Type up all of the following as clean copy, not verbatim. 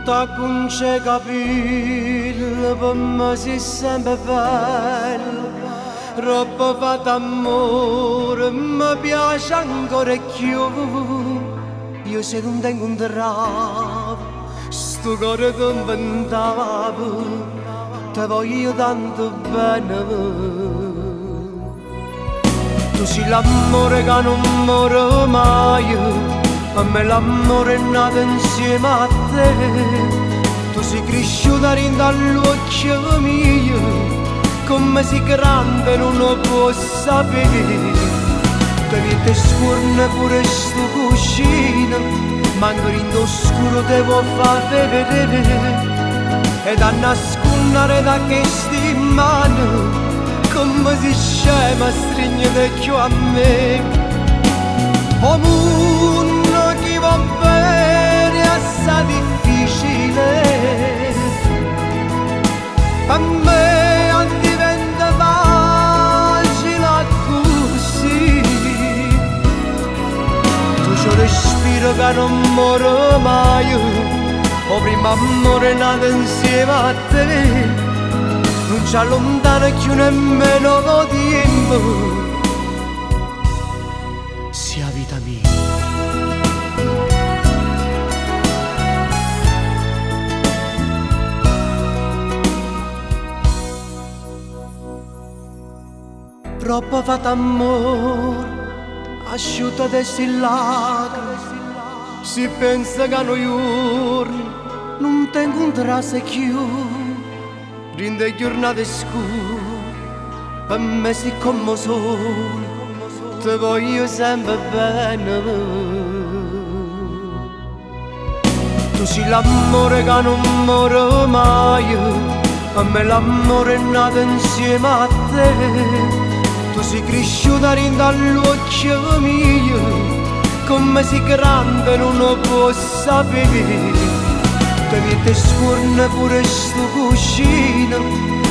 t'ha c'è capito, per me sei sempre bello. Troppo fatto amore, mi piace ancora più. Io se non tengo un travo, sto cuore ti inventavo, te voglio tanto bene. Tu sei l'amore che non muore mai, a me l'amore è nato insieme a te. Tu sei cresciuta dentro all'occhio mio, come sei grande non lo può sapere. Te vedi scorne pure sto cuscino, ma anche in oscuro te vuoi far vedere. E da nascondere da queste mani, come si scema stringete più a me. O mondo che va bene è assai difficile, a me diventa facile così. Tu c'ho respiro che non muore mai, o prima amore nato insieme a te. Non ci allontana più nemmeno lo tempo, sia vita mia. Troppo fatto amore, asciutta adesso il lacrime. Si pensa che noi giorni non tengo un trasse più. Rinde giornate scure, per me sei come sole, te voglio sempre bene. Tu sei l'amore che non muore mai, a me l'amore è nato insieme a te. Tu sei cresciuta dentro all'occhio mio, come sei grande non lo può sapere. Te vedi scorne pure sto cuscino,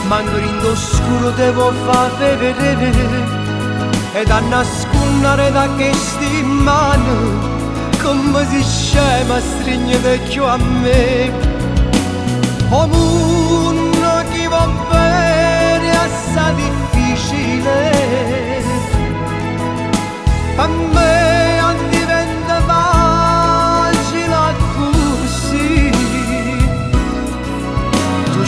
ma anche in oscuro te vuoi far vedere. E da nascondere da queste mani, come si scema stringete più a me. O mondo che va bene è assai difficile, a me diventa facile così.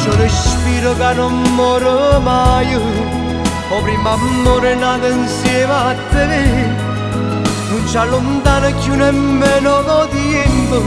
C'ho respiro che non muore mai, o prima amore nato insieme a te. Non ci allontana più nemmeno lo tempo,